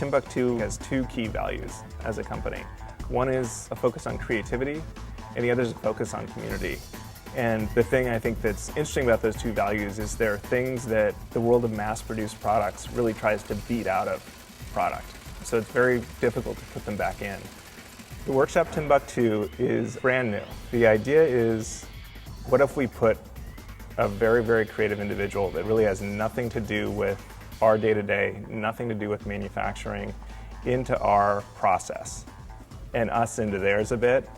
Timbuk2 has two key values as a company. One is a focus on creativity, and the other is a focus on community. And the thing I think that's interesting about those two values is there are things that the world of mass-produced products really tries to beat out of product. So it's very difficult to put them back in. The workshop Timbuk2 is brand new. The idea is, what if we put a very, very creative individual that really has nothing to do with our day-to-day, nothing to do with manufacturing, into our process, and us into theirs a bit,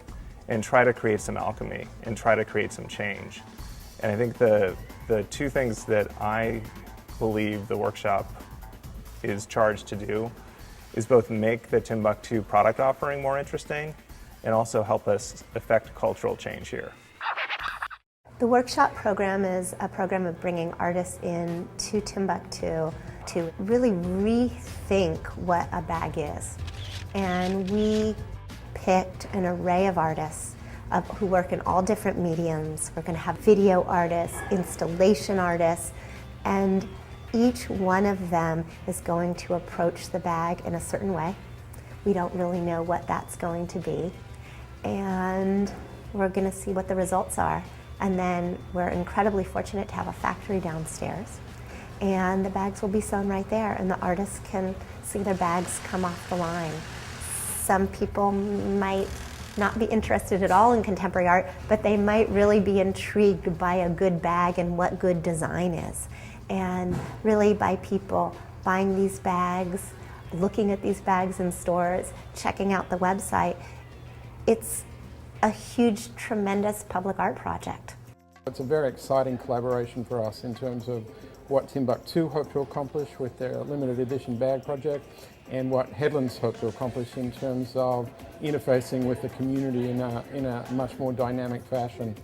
and try to create some alchemy, and try to create some change. And I think the two things that I believe the workshop is charged to do is both make the Timbuk2 product offering more interesting, and also help us affect cultural change here. The workshop program is a program of bringing artists in to Timbuk2 to really rethink what a bag is. And we picked an array of artists who work in all different mediums. We're going to have video artists, installation artists, and each one of them is going to approach the bag in a certain way. We don't really know what that's going to be. And we're going to see what the results are. And then we're incredibly fortunate to have a factory downstairs. And the bags will be sewn right there, and the artists can see their bags come off the line. Some people might not be interested at all in contemporary art, but they might really be intrigued by a good bag and what good design is. And really, by people buying these bags, looking at these bags in stores, checking out the website, it's a huge, tremendous public art project. It's a very exciting collaboration for us in terms of what Timbuk2 hope to accomplish with their limited edition bag project, and what Headlands hope to accomplish in terms of interfacing with the community in a much more dynamic fashion.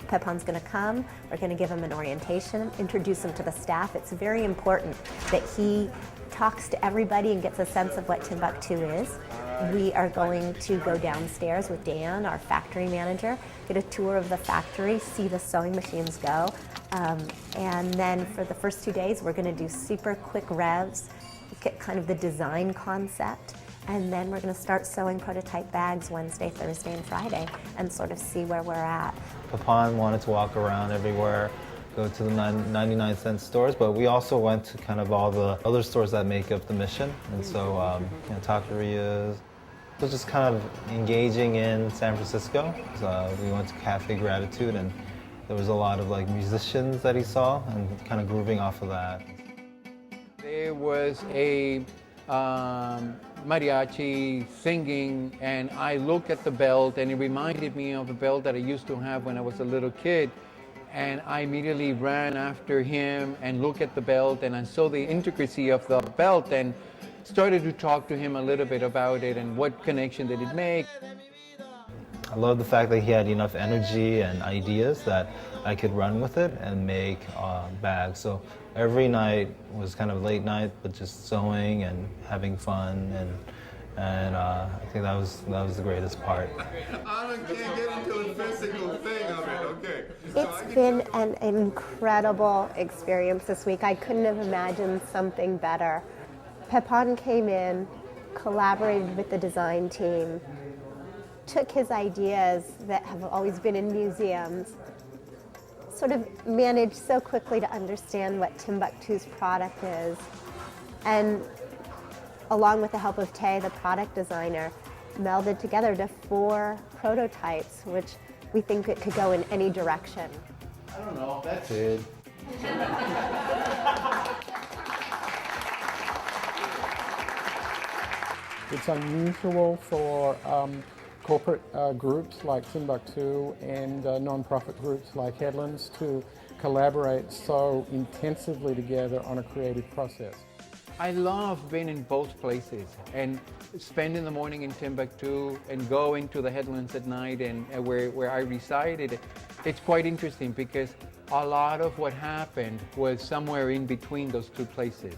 Pepin's going to come, we're going to give him an orientation, introduce him to the staff. It's very important that he talks to everybody and gets a sense of what Timbuk2 is. We are going to go downstairs with Dan, our factory manager, get a tour of the factory, see the sewing machines go, and then for the first 2 days we're going to do super quick revs, get kind of the design concept, and then we're going to start sewing prototype bags Wednesday, Thursday, and Friday, and sort of see where we're at. Pepin wanted to walk around everywhere, go to the 99-cent stores, but we also went to kind of all the other stores that make up the mission, and so taquerias. So just kind of engaging in San Francisco. We went to Cafe Gratitude, and there was a lot of like musicians that he saw, and kind of grooving off of that. There was a mariachi singing, and I looked at the belt, and it reminded me of a belt that I used to have when I was a little kid. And I immediately ran after him and looked at the belt, and I saw the intricacy of the belt and started to talk to him a little bit about it and what connection did it make. I love the fact that he had enough energy and ideas that I could run with it and make bags. So every night was kind of late night, but just sewing and having fun, and I think that was the greatest part. I can't get into the physical thing of it, okay. It's been an incredible experience this week. I couldn't have imagined something better. Pepin came in, collaborated with the design team, took his ideas that have always been in museums, sort of managed so quickly to understand what Timbuk2's product is, and along with the help of Tay, the product designer, melded together to 4 prototypes, which we think it could go in any direction. I don't know, that's it. It's unusual for corporate groups like Timbuk2 and non-profit groups like Headlands to collaborate so intensively together on a creative process. I love being in both places and spending the morning in Timbuk2 and going to the Headlands at night and where I resided. It's quite interesting because a lot of what happened was somewhere in between those two places.